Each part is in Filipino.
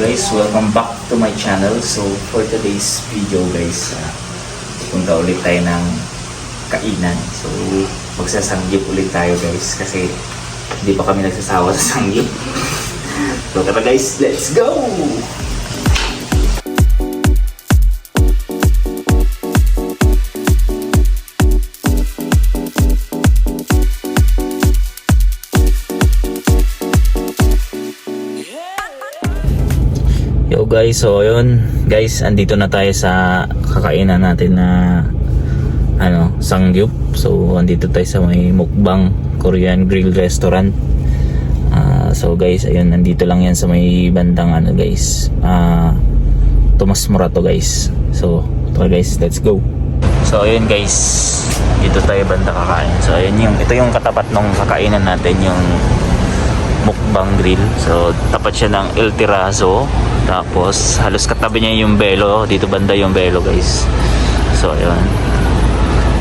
Guys, welcome back to my channel. So for today's video guys, punta ulit tayo ng kainan. So magsasanggip ulit tayo guys kasi hindi pa kami nagsasawa sa sanggip. So tara guys, let's go! Yo guys, so yun guys, andito na tayo sa kakainan natin na sangyup. So andito tayo sa may mukbang Korean grill restaurant. So guys, ayun, nandito lang yan sa may bandang guys, Tomas Morato guys. So tara guys, let's go. So ayun guys, dito tayo banda kakain. So ayun, ito yung katapat ng kakainan natin, yung mukbang grill. So tapat siya ng El Terrazo. Tapos halos katabi niya yung Belo. Dito banda yung Belo guys. So ayun,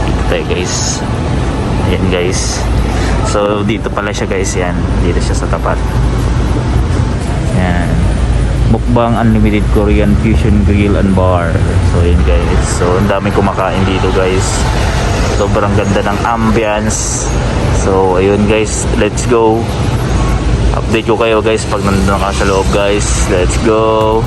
dito tayo guys. Ayan guys. So dito pala siya guys. Yan, dito siya sa tapat. Yan, Mukbang Unlimited Korean Fusion Grill and Bar. So yun guys. So ang daming kumakain dito guys. Sobrang ganda ng ambience. So ayun guys, let's go. Update ko kayo guys pag nandun ka sa loob guys. Let's go!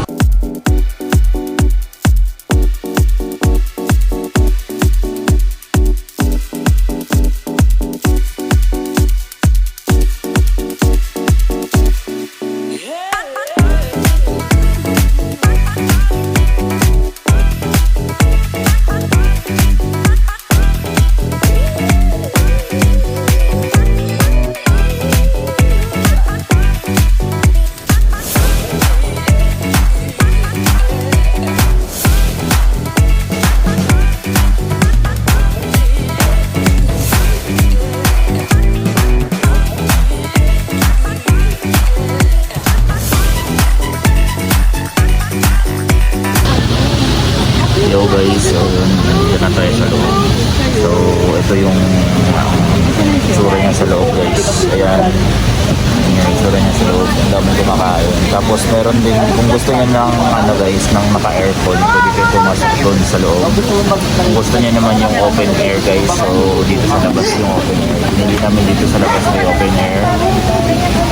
Yo guys, so yun, nandito na tayo sa loob. So ito yung itsura niya sa loob guys. Ayan, yung itsura niya sa loob. Ang daming kumakain. Tapos meron din, kung gusto niya ng guys, ng naka-aircon, pwede kayo pumasok doon sa loob. Kung gusto niya naman yung open air guys, so dito sa labas yung open air. Hindi namin dito sa labas may open air.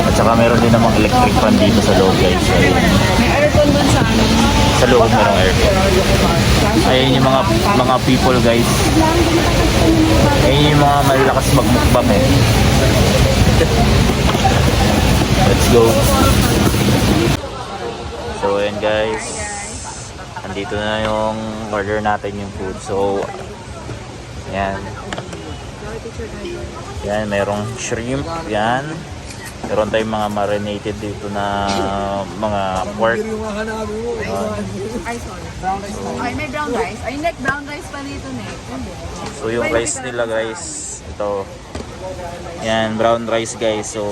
At saka meron din namang electric fan dito sa loob guys. So, sa loob merong aircon. Ayun yung mga people guys. Ayun yung mga malakas magmukbang Let's go. So ayun guys, andito na yung order natin, yung food. So yan, merong shrimp. Yan, meron tayong mga marinated dito na mga pork. Ay, sorry. Brown rice. Ay, may brown rice. Ay, neck brown rice pa dito, neck. So yung rice nila guys, ito. Yan, brown rice guys. So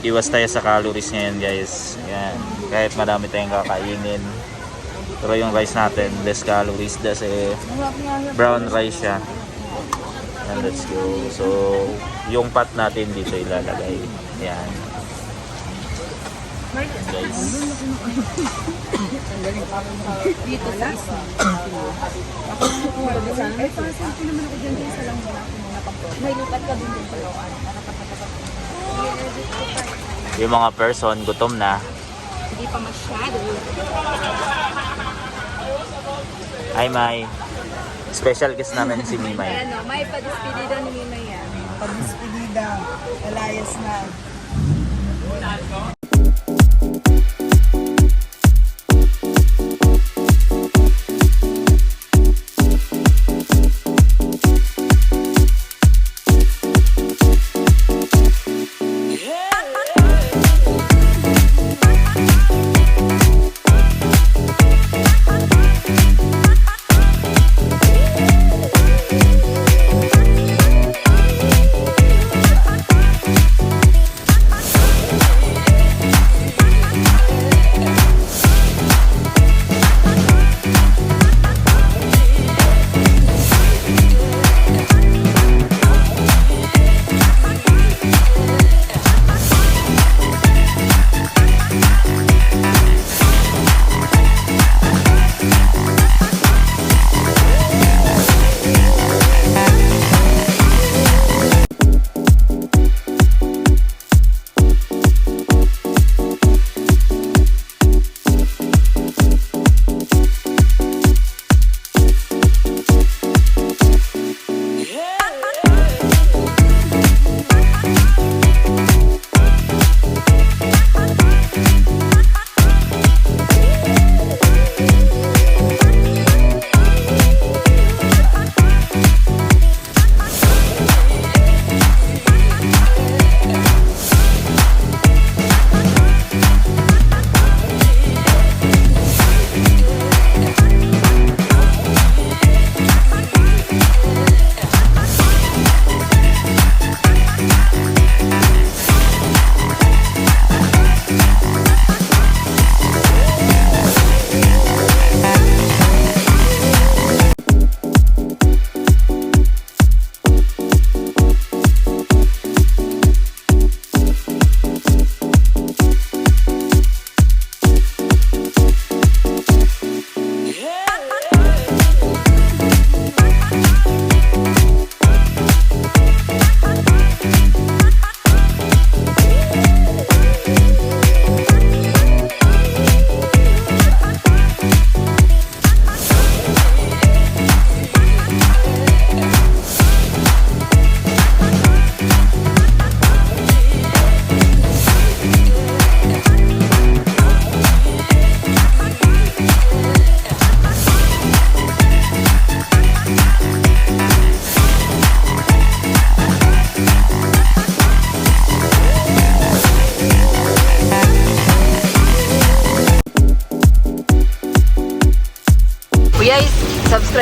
iwas tayo sa calories ngayon guys. Yan, kahit madami tayong kakainin, pero yung rice natin less calories kasi brown rice siya. And let's go. So yung pot natin dito ilalagay. Yan guys. Dito sa isa. Ay, pasilpi naman ako dyan sa lang muna. May lupat ka din sa looban. Yung mga person gutom na. Hindi pa masyado. Ay, may special guest namin si Mimay. May padispedida ni Mimay yan. Pag-despedida, Elias na.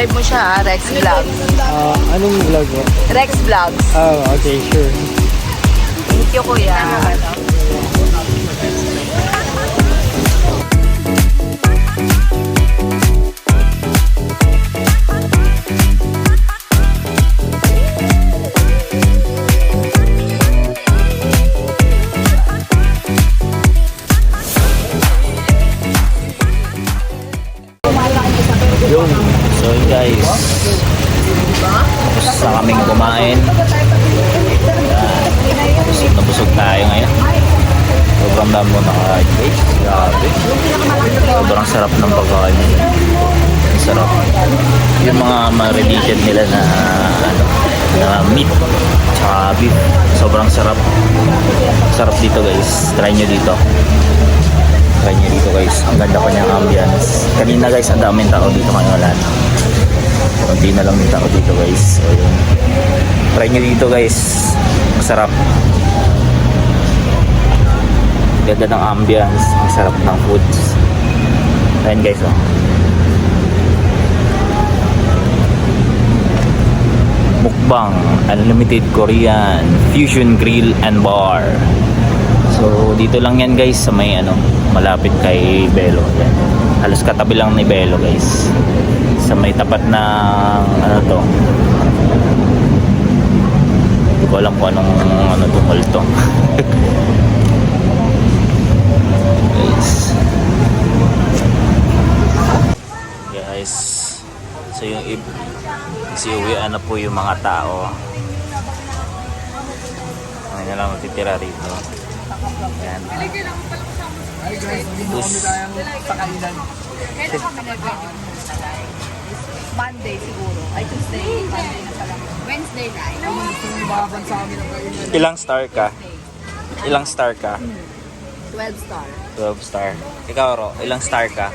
subscribe mo siya, Rex Vlogs. Anong vlog mo? Rex Vlogs. Okay, sure. Thank you, kuya. Yun. So yun guys. Tapos na kaming kumain. Busog na busog tayo ngayon. Sobrang dami mo nakakain guys. Grabe. Sobrang sarap ng pagkain nila. Ang sarap. Yung mga marination nila na ano, na meat tsaka beef. Sobrang sarap. Sarap dito guys. Try nyo dito. Try nyo dito guys. Ang ganda pa niyang ambience. Kanina guys, ang daming tao dito, ngayon wala na. Kunti na lang yung tao dito guys. So yun. Try nyo dito guys. Masarap. Ganda ng ambience. Ang sarap ng foods. Ayan guys oh. Mukbang Unlimited Korean Fusion Grill and Bar. So dito lang yan guys sa may ano, malapit kay Belo. Yan. Halos katabi lang ni Belo guys. Sa may tapat na ano to. Hindi ko alam kung anong ano to, mall to. Guys. Guys. So yung uwian na po yung mga tao. Ano na lang matitira rito. Yan. Bus. Monday siguro. Ay, Tuesday. Monday na pala. Wednesday na. Ilang star ka? Ilang star ka? 12 star. 12 star. Ikaw Ro, ilang star ka?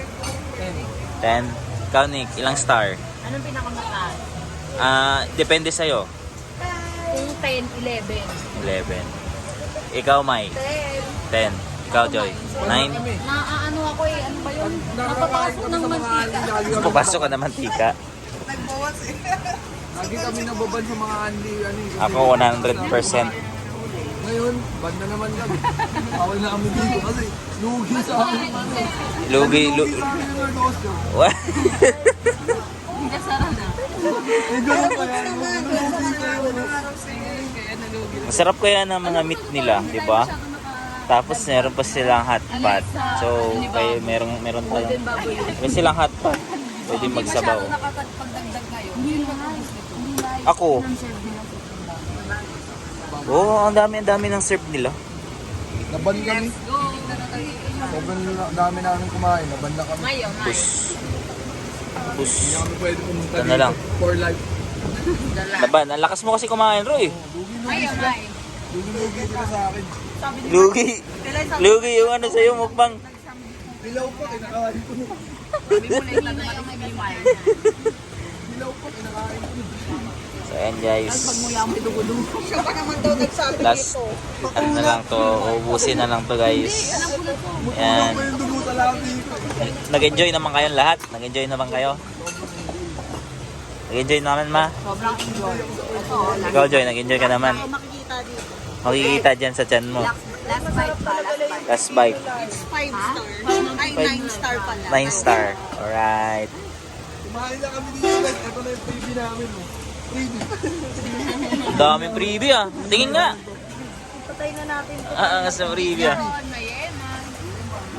10. Ikaw Nick, ilang star? Anong pinakamataas? Depende sa'yo. Kung 10, 11. 11. Ikaw Mai? 10. Ikaw Joy? 9. Ano ako eh, ano ba yun? Napapasok ng mantika. Papasok ka naman tika. Nagbawas eh. Lagi kami nababan sa mga Andy. Ako 100%. Ngayon, band na naman kami. Bawal na kami dito kasi lugi sa amin. Lugi. Lugi sa amin yung Lord Oscar. What? Hindi kasara na. Eh, ganun kaya. Lugi kayo. Masarap kaya ng mga meat nila, di ba? Tapos meron pa silang hot pot. So, kaya meron pa lang. May silang hot pot. Pwede magsabaw. Nakakapagdagdag kayo. Hindi naman. Ako. Oo, ang dami ng serve nila. Naban kami. Sobrang dami namin kumain. Naban na kami. Ngayon, Push. Hindi kami pwede pumunta Ito na lang. For life. Naban, ang lakas mo kasi kumain, Roy. Ngayon, Lugi sila sa akin. Lugi yung ano sa'yo, mukbang. Pilaw pa, kinakain ko. sabi mo na yung tatangan may bimay. Pilaw pa, kinakain ko. So, ayan guys. Pagmula mo idugudugo. Siya pa naman daw nagsabi Last, ano na lang to, ubusin na lang to guys. Ayan. Ako yung dugo sa labi ko. Nag-enjoy naman kayo lahat? Nag-enjoy naman kayo? Nag-enjoy naman ma? Sobrang enjoy. Ito, Ikaw Joy, nag-enjoy ka naman? makikita dito. Makikita dyan sa chan mo. Last bite pa, last Last bite. bite. It's 5 star. Ay, 9 star pala. 9 star. Alright. Kumain na kami dito guys. Ito na yung freebie namin. Freebie. Ang daming freebie ah. Tingin nga. Patay na natin ito. Sa freebie ah. May yema.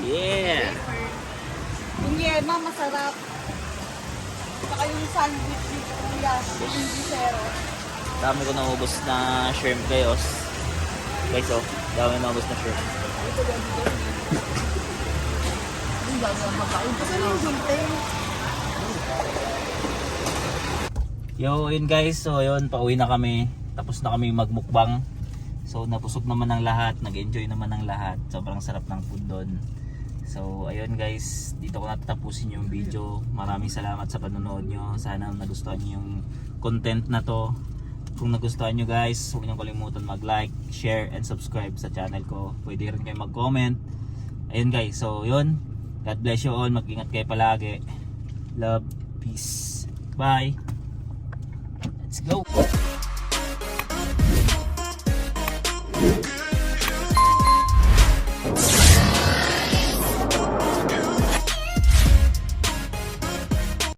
Yeah. Yung yema, masarap. Saka yung sandwich dito, kuya. Yung zero. Dami ko naubos na shrimp chaos. Guys oh, dami na naubos na shrimp. Yo, yun guys. So yun, pauwi na kami. Tapos na kami magmukbang. So napusok naman ng lahat, nag-enjoy naman ng lahat. Sobrang sarap ng food doon. So ayun guys, dito ko natatapusin yung video. Maraming salamat sa panonood nyo. Sana nagustuhan nyo yung content na to. Kung nagustuhan nyo guys, huwag nyo kalimutan mag-like, share, and subscribe sa channel ko. Pwede rin kayo mag-comment. Ayun guys, so yun. God bless you all. Mag-ingat kayo palagi. Love, peace. Bye. Let's go.